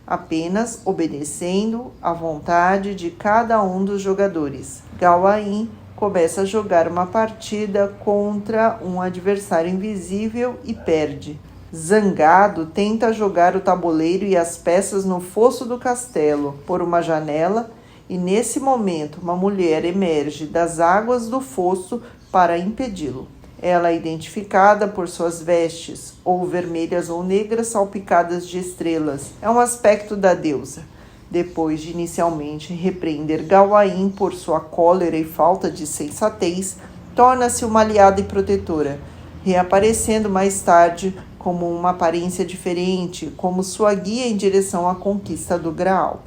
apenas obedecendo à vontade de cada um dos jogadores. Gawain começa a jogar uma partida contra um adversário invisível e perde. Zangado, tenta jogar o tabuleiro e as peças no fosso do castelo por uma janela, e nesse momento uma mulher emerge das águas do fosso para impedi-lo. Ela é identificada por suas vestes, ou vermelhas ou negras salpicadas de estrelas. É um aspecto da deusa. Depois de inicialmente repreender Gawain por sua cólera e falta de sensatez, torna-se uma aliada e protetora, reaparecendo mais tarde como uma aparência diferente, como sua guia em direção à conquista do Graal.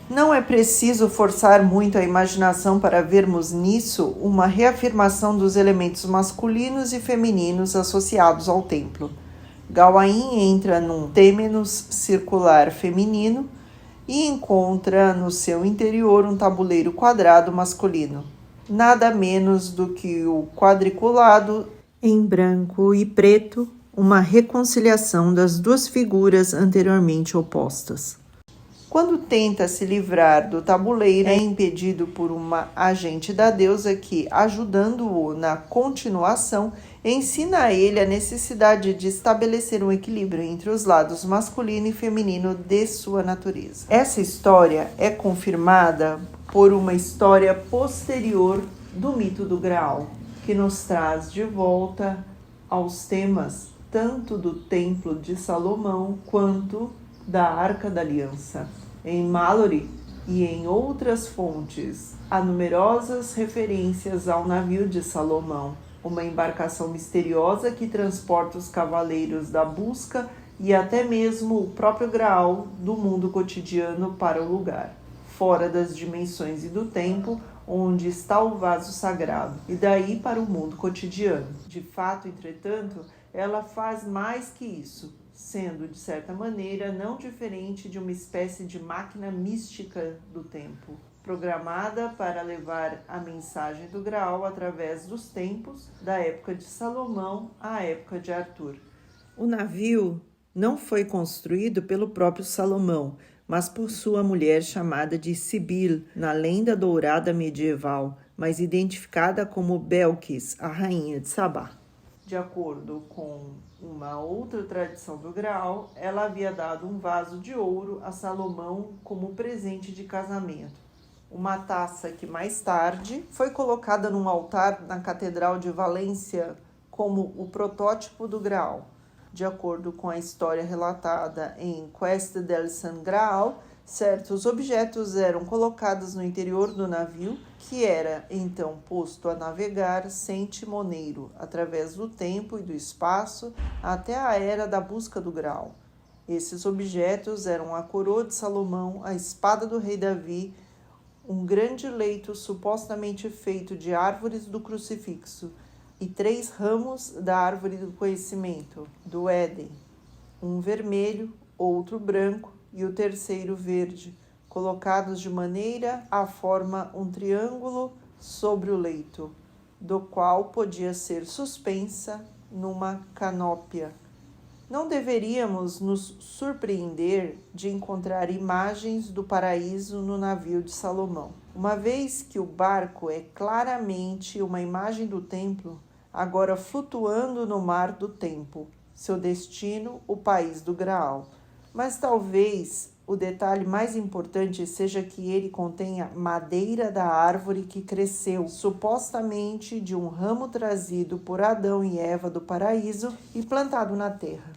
Não é preciso forçar muito a imaginação para vermos nisso uma reafirmação dos elementos masculinos e femininos associados ao templo. Gawain entra num têmenos circular feminino e encontra no seu interior um tabuleiro quadrado masculino, nada menos do que o quadriculado em branco e preto, uma reconciliação das duas figuras anteriormente opostas. Quando tenta se livrar do tabuleiro, é impedido por uma agente da deusa que, ajudando-o na continuação, ensina a ele a necessidade de estabelecer um equilíbrio entre os lados masculino e feminino de sua natureza. Essa história é confirmada por uma história posterior do mito do Graal, que nos traz de volta aos temas tanto do Templo de Salomão quanto da Arca da Aliança. Em Malory e em outras fontes, há numerosas referências ao navio de Salomão, uma embarcação misteriosa que transporta os cavaleiros da busca e até mesmo o próprio Graal do mundo cotidiano para o lugar, fora das dimensões e do tempo, onde está o vaso sagrado, e daí para o mundo cotidiano. De fato, entretanto, ela faz mais que isso, sendo, de certa maneira, não diferente de uma espécie de máquina mística do tempo, programada para levar a mensagem do Graal através dos tempos, da época de Salomão à época de Arthur. O navio não foi construído pelo próprio Salomão, mas por sua mulher chamada de Sibyl, na lenda dourada medieval, mas identificada como Belquis, a rainha de Sabá. De acordo com uma outra tradição do Graal, ela havia dado um vaso de ouro a Salomão como presente de casamento. Uma taça que mais tarde foi colocada num altar na Catedral de Valência como o protótipo do Graal. De acordo com a história relatada em Quest del San Graal, certos objetos eram colocados no interior do navio, que era então posto a navegar sem timoneiro, através do tempo e do espaço, até a era da busca do Graal. Esses objetos eram a coroa de Salomão, a espada do rei Davi, um grande leito supostamente feito de árvores do crucifixo e 3 ramos da árvore do conhecimento, do Éden, um vermelho, outro branco e o terceiro verde, colocados de maneira a formar um triângulo sobre o leito, do qual podia ser suspensa numa canópia. Não deveríamos nos surpreender de encontrar imagens do paraíso no navio de Salomão. Uma vez que o barco é claramente uma imagem do templo, agora flutuando no mar do tempo, seu destino, o país do Graal. Mas talvez o detalhe mais importante seja que ele contenha madeira da árvore que cresceu, supostamente de um ramo trazido por Adão e Eva do paraíso e plantado na terra.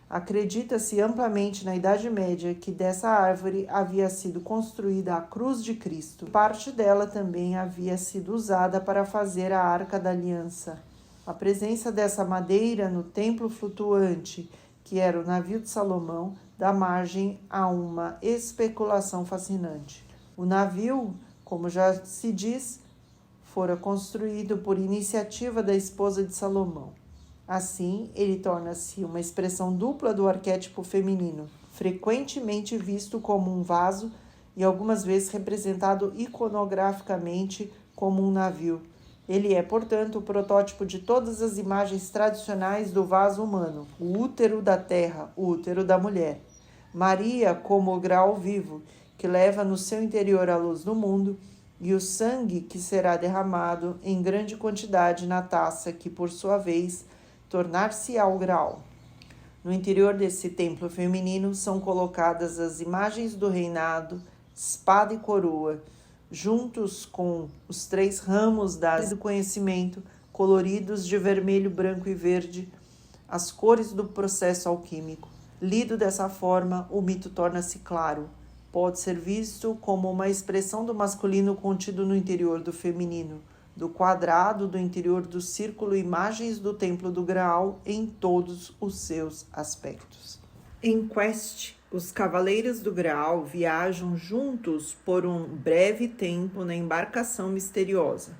Acredita-se amplamente na Idade Média que dessa árvore havia sido construída a cruz de Cristo. Parte dela também havia sido usada para fazer a Arca da Aliança. A presença dessa madeira no templo flutuante, que era o navio de Salomão, dá margem a uma especulação fascinante. O navio, como já se diz, fora construído por iniciativa da esposa de Salomão. Assim, ele torna-se uma expressão dupla do arquétipo feminino, frequentemente visto como um vaso e algumas vezes representado iconograficamente como um navio. Ele é, portanto, o protótipo de todas as imagens tradicionais do vaso humano, o útero da terra, o útero da mulher. Maria como o Graal vivo, que leva no seu interior a luz do mundo, e o sangue que será derramado em grande quantidade na taça que, por sua vez, tornar-se-á o Graal. No interior desse templo feminino são colocadas as imagens do reinado, espada e coroa, juntos com os 3 ramos da árvore do conhecimento, coloridos de vermelho, branco e verde, as cores do processo alquímico. Lido dessa forma, o mito torna-se claro. Pode ser visto como uma expressão do masculino contido no interior do feminino, do quadrado do interior do círculo, imagens do templo do Graal em todos os seus aspectos. Em Quest, os cavaleiros do Graal viajam juntos por um breve tempo na embarcação misteriosa.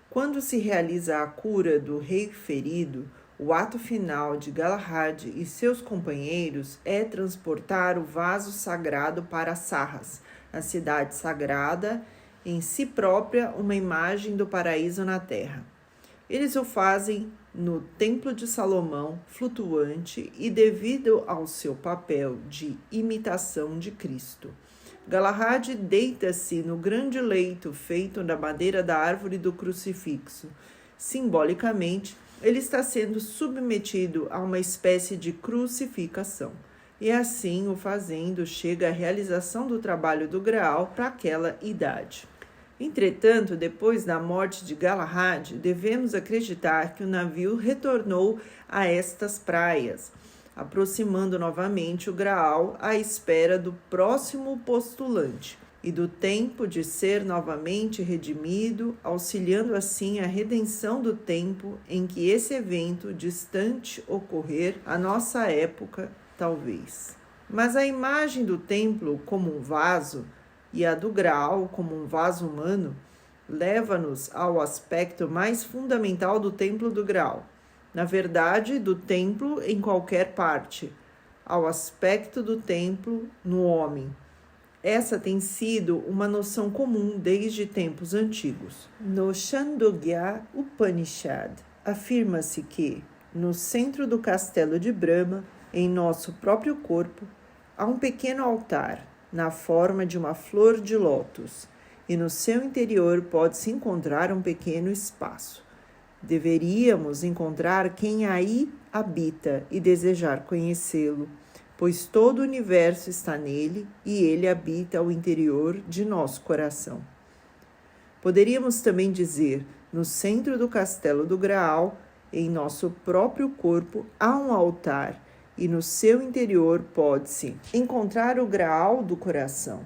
Quando se realiza a cura do rei ferido, o ato final de Galahad e seus companheiros é transportar o vaso sagrado para Sarras, a cidade sagrada, em si própria uma imagem do paraíso na terra. Eles o fazem no Templo de Salomão, flutuante e devido ao seu papel de imitação de Cristo. Galahad deita-se no grande leito feito da madeira da árvore do crucifixo. Simbolicamente, ele está sendo submetido a uma espécie de crucificação. E assim, o fazendo, chega à realização do trabalho do Graal para aquela idade. Entretanto, depois da morte de Galahad, devemos acreditar que o navio retornou a estas praias, aproximando novamente o Graal à espera do próximo postulante e do tempo de ser novamente redimido, auxiliando assim a redenção do tempo em que esse evento distante ocorrer, à nossa época, talvez. Mas a imagem do templo como um vaso e a do Graal como um vaso humano leva-nos ao aspecto mais fundamental do templo do Graal. Na verdade, do templo em qualquer parte, ao aspecto do templo no homem. Essa tem sido uma noção comum desde tempos antigos. No Chandogya Upanishad, afirma-se que, no centro do castelo de Brahma, em nosso próprio corpo, há um pequeno altar, na forma de uma flor de lótus, e no seu interior pode-se encontrar um pequeno espaço. Deveríamos encontrar quem aí habita e desejar conhecê-lo, pois todo o universo está nele e ele habita o interior de nosso coração. Poderíamos também dizer, no centro do castelo do Graal, em nosso próprio corpo, há um altar e no seu interior pode-se encontrar o Graal do coração.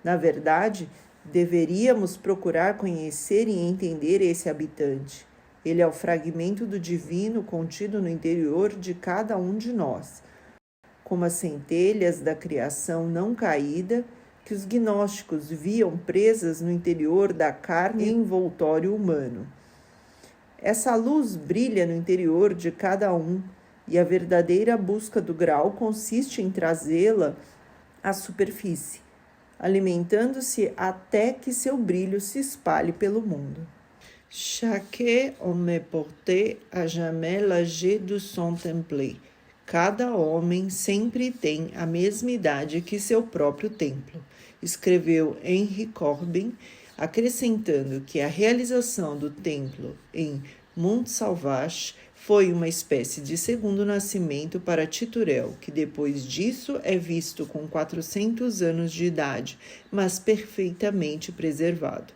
Na verdade, deveríamos procurar conhecer e entender esse habitante. Ele é o fragmento do divino contido no interior de cada um de nós, como as centelhas da criação não caída que os gnósticos viam presas no interior da carne e envoltório humano. Essa luz brilha no interior de cada um, e a verdadeira busca do Graal consiste em trazê-la à superfície, alimentando-se até que seu brilho se espalhe pelo mundo. Chaque homme porté à jamais l'âge de son temple. Cada homem sempre tem a mesma idade que seu próprio templo, escreveu Henry Corbin, acrescentando que a realização do templo em Montsalvage foi uma espécie de segundo nascimento para Titurel, que depois disso é visto com 400 anos de idade, mas perfeitamente preservado.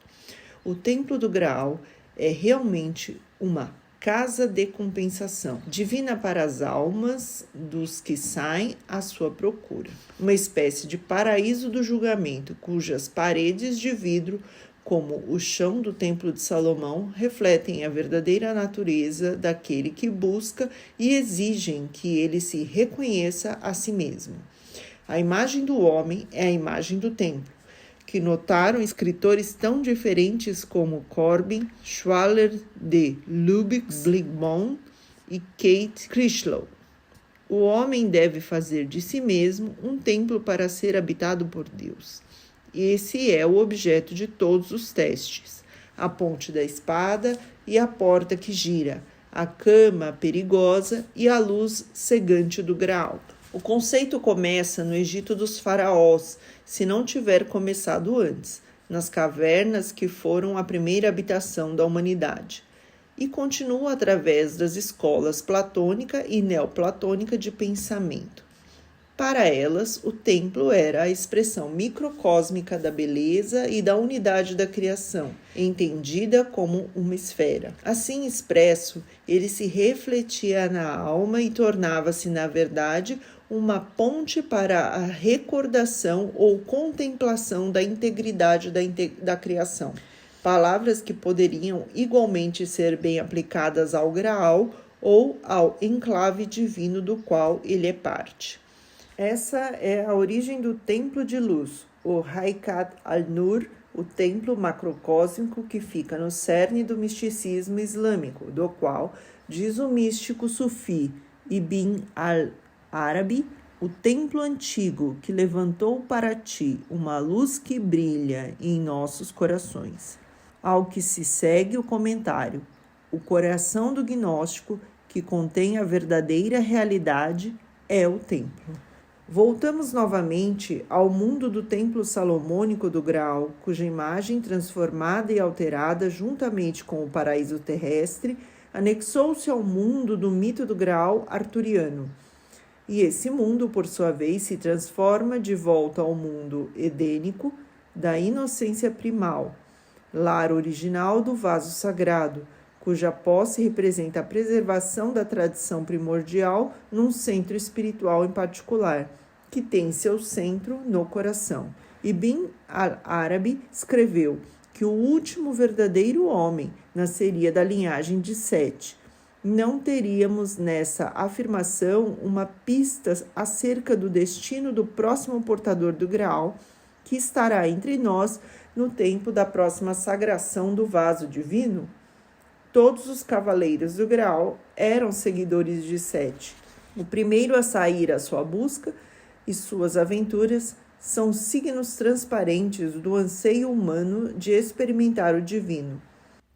O Templo do Graal é realmente uma casa de compensação, divina para as almas dos que saem à sua procura. Uma espécie de paraíso do julgamento, cujas paredes de vidro, como o chão do Templo de Salomão, refletem a verdadeira natureza daquele que busca e exigem que ele se reconheça a si mesmo. A imagem do homem é a imagem do templo, que notaram escritores tão diferentes como Corbin, Schwaller de Ludwig-Bligmont e Kate Critchlow. O homem deve fazer de si mesmo um templo para ser habitado por Deus. Esse é o objeto de todos os testes: a ponte da espada e a porta que gira, a cama perigosa e a luz cegante do Graal. O conceito começa no Egito dos faraós, se não tiver começado antes, nas cavernas que foram a primeira habitação da humanidade, e continua através das escolas platônica e neoplatônica de pensamento. Para elas, o templo era a expressão microcósmica da beleza e da unidade da criação, entendida como uma esfera. Assim expresso, ele se refletia na alma e tornava-se, na verdade, uma ponte para a recordação ou contemplação da integridade da criação. Palavras que poderiam igualmente ser bem aplicadas ao Graal ou ao enclave divino do qual ele é parte. Essa é a origem do Templo de Luz, o Haykat al-Nur, o templo macrocósmico que fica no cerne do misticismo islâmico, do qual, diz o místico sufi Ibn al-Arabi, o templo antigo que levantou para ti uma luz que brilha em nossos corações. Ao que se segue o comentário, o coração do gnóstico, que contém a verdadeira realidade, é o templo. Voltamos novamente ao mundo do templo salomônico do Graal, cuja imagem transformada e alterada juntamente com o paraíso terrestre anexou-se ao mundo do mito do Graal arturiano. E esse mundo, por sua vez, se transforma de volta ao mundo edênico da inocência primal, lar original do vaso sagrado, cuja posse representa a preservação da tradição primordial num centro espiritual em particular, que tem seu centro no coração. Ibn al-Arabi escreveu que o último verdadeiro homem nasceria da linhagem de Sete. Não teríamos nessa afirmação uma pista acerca do destino do próximo portador do Graal, que estará entre nós no tempo da próxima sagração do vaso divino? Todos os cavaleiros do Graal eram seguidores de Sete. O primeiro a sair à sua busca e suas aventuras são signos transparentes do anseio humano de experimentar o divino.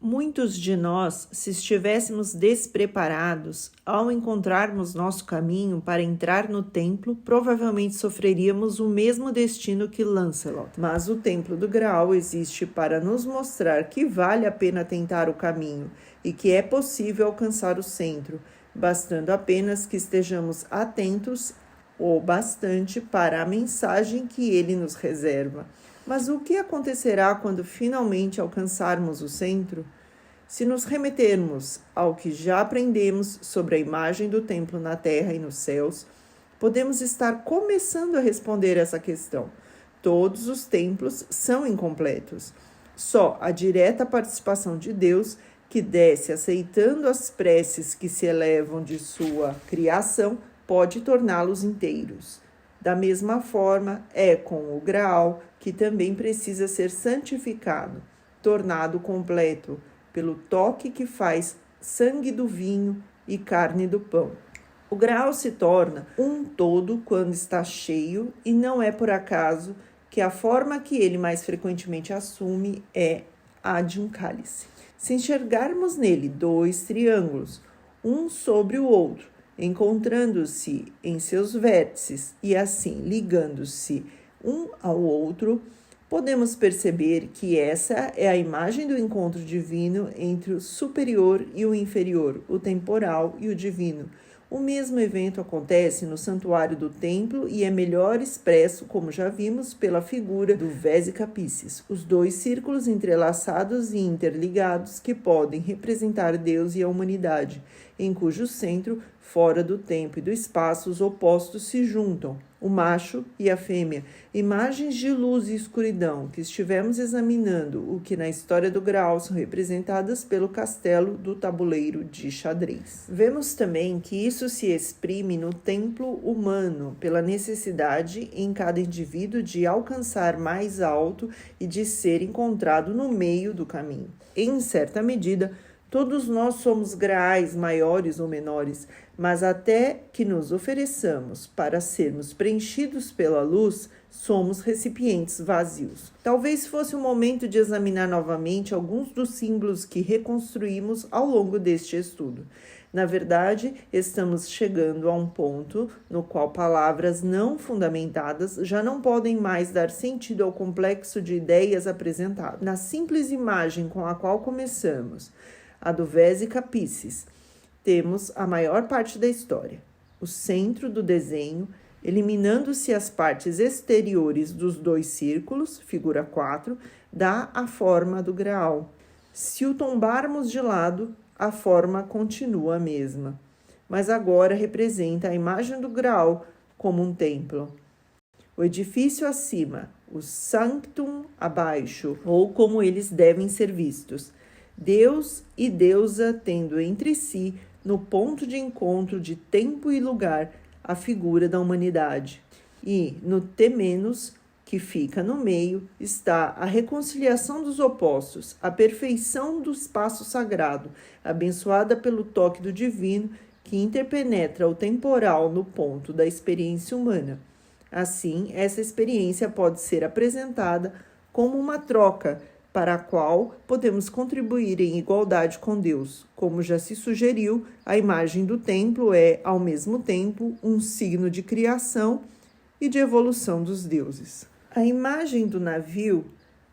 Muitos de nós, se estivéssemos despreparados, ao encontrarmos nosso caminho para entrar no templo, provavelmente sofreríamos o mesmo destino que Lancelot. Mas o Templo do Graal existe para nos mostrar que vale a pena tentar o caminho e que é possível alcançar o centro, bastando apenas que estejamos atentos o bastante para a mensagem que ele nos reserva. Mas o que acontecerá quando finalmente alcançarmos o centro? Se nos remetermos ao que já aprendemos sobre a imagem do templo na terra e nos céus, podemos estar começando a responder essa questão. Todos os templos são incompletos. Só a direta participação de Deus, que desce aceitando as preces que se elevam de sua criação, pode torná-los inteiros. Da mesma forma, é com o Graal que também precisa ser santificado, tornado completo, pelo toque que faz sangue do vinho e carne do pão. O Graal se torna um todo quando está cheio, e não é por acaso que a forma que ele mais frequentemente assume é a de um cálice. Se enxergarmos nele dois triângulos, um sobre o outro, encontrando-se em seus vértices e assim ligando-se um ao outro, podemos perceber que essa é a imagem do encontro divino entre o superior e o inferior, o temporal e o divino. O mesmo evento acontece no santuário do templo e é melhor expresso, como já vimos, pela figura do Vesica Piscis, os dois círculos entrelaçados e interligados que podem representar Deus e a humanidade, em cujo centro, fora do tempo e do espaço, os opostos se juntam, o macho e a fêmea, imagens de luz e escuridão que estivemos examinando, o que na história do Graal são representadas pelo castelo do tabuleiro de xadrez. Vemos também que isso se exprime no templo humano, pela necessidade em cada indivíduo de alcançar mais alto e de ser encontrado no meio do caminho. Em certa medida, todos nós somos graais maiores ou menores, mas até que nos ofereçamos para sermos preenchidos pela luz, somos recipientes vazios. Talvez fosse o momento de examinar novamente alguns dos símbolos que reconstruímos ao longo deste estudo. Na verdade, estamos chegando a um ponto no qual palavras não fundamentadas já não podem mais dar sentido ao complexo de ideias apresentado. Na simples imagem com a qual começamos, a do Vesica Piscis, temos a maior parte da história. O centro do desenho, eliminando-se as partes exteriores dos dois círculos, figura 4, dá a forma do Graal. Se o tombarmos de lado, a forma continua a mesma, mas agora representa a imagem do Graal como um templo. O edifício acima, o Sanctum abaixo, ou como eles devem ser vistos. Deus e deusa tendo entre si, no ponto de encontro de tempo e lugar, a figura da humanidade. E no Temenos, que fica no meio, está a reconciliação dos opostos, a perfeição do espaço sagrado, abençoada pelo toque do divino, que interpenetra o temporal no ponto da experiência humana. Assim, essa experiência pode ser apresentada como uma troca, para a qual podemos contribuir em igualdade com Deus. Como já se sugeriu, a imagem do templo é, ao mesmo tempo, um signo de criação e de evolução dos deuses. A imagem do navio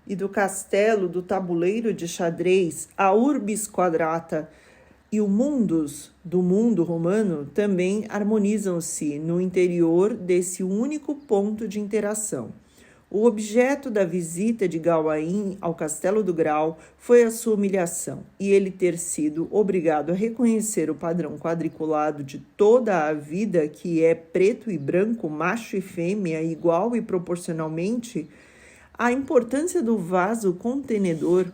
e do castelo do tabuleiro de xadrez, a Urbis Quadrata e o Mundus do mundo romano também harmonizam-se no interior desse único ponto de interação. O objeto da visita de Gawain ao Castelo do Graal foi a sua humilhação, e ele ter sido obrigado a reconhecer o padrão quadriculado de toda a vida, que é preto e branco, macho e fêmea, igual e proporcionalmente. A importância do vaso contenedor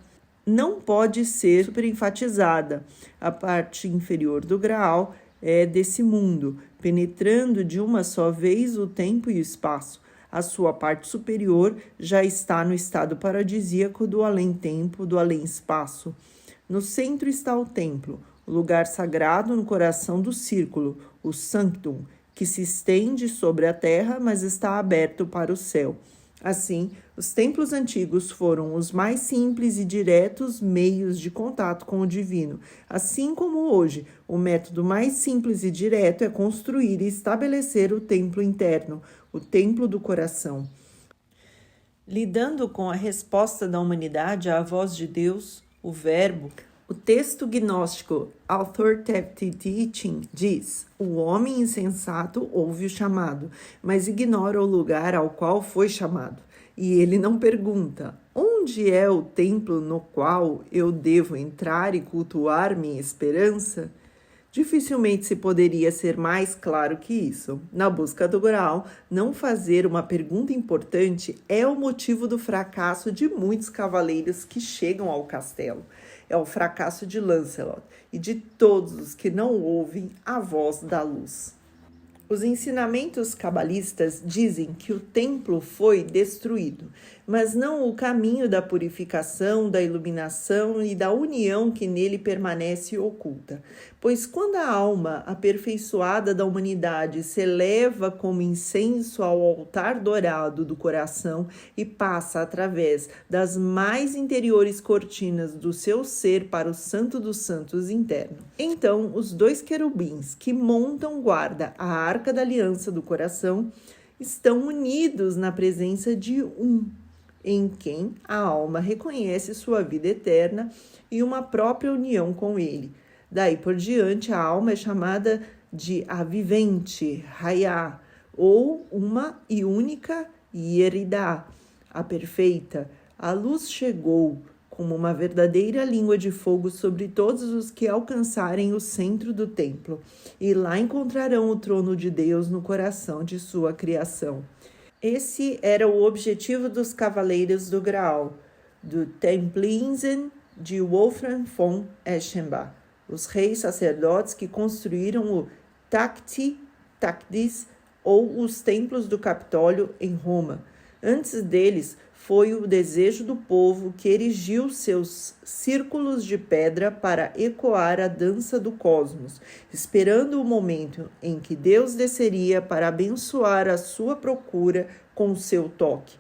não pode ser superenfatizada. A parte inferior do Graal é desse mundo, penetrando de uma só vez o tempo e o espaço. A sua parte superior já está no estado paradisíaco do além-tempo, do além-espaço. No centro está o templo, o lugar sagrado no coração do círculo, o Sanctum, que se estende sobre a terra, mas está aberto para o céu. Assim, o Os templos antigos foram os mais simples e diretos meios de contato com o divino. Assim como hoje, o método mais simples e direto é construir e estabelecer o templo interno, o templo do coração. Lidando com a resposta da humanidade à voz de Deus, o Verbo, o texto gnóstico Authoritative Teaching diz: o homem insensato ouve o chamado, mas ignora o lugar ao qual foi chamado. E ele não pergunta: onde é o templo no qual eu devo entrar e cultuar minha esperança? Dificilmente se poderia ser mais claro que isso. Na busca do Graal, não fazer uma pergunta importante é o motivo do fracasso de muitos cavaleiros que chegam ao castelo. É o fracasso de Lancelot e de todos os que não ouvem a voz da luz. Os ensinamentos cabalistas dizem que o templo foi destruído, mas não o caminho da purificação, da iluminação e da união que nele permanece oculta. Pois quando a alma aperfeiçoada da humanidade se eleva como incenso ao altar dourado do coração e passa através das mais interiores cortinas do seu ser para o Santo dos Santos interno, então os dois querubins que montam guarda a Arca da Aliança do Coração estão unidos na presença de um, em quem a alma reconhece sua vida eterna e uma própria união com ele. Daí por diante, a alma é chamada de a vivente, Hayá, ou uma e única Yeridá, a perfeita. A luz chegou como uma verdadeira língua de fogo sobre todos os que alcançarem o centro do templo, e lá encontrarão o trono de Deus no coração de sua criação. Esse era o objetivo dos Cavaleiros do Graal, do Templinsen de Wolfram von Eschenbach, os reis sacerdotes que construíram o Tactis ou os templos do Capitólio em Roma. Antes deles, foi o desejo do povo que erigiu seus círculos de pedra para ecoar a dança do cosmos, esperando o momento em que Deus desceria para abençoar a sua procura com o seu toque.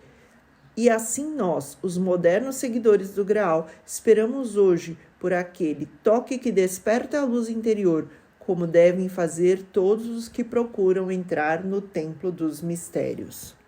E assim nós, os modernos seguidores do Graal, esperamos hoje por aquele toque que desperta a luz interior, como devem fazer todos os que procuram entrar no templo dos mistérios.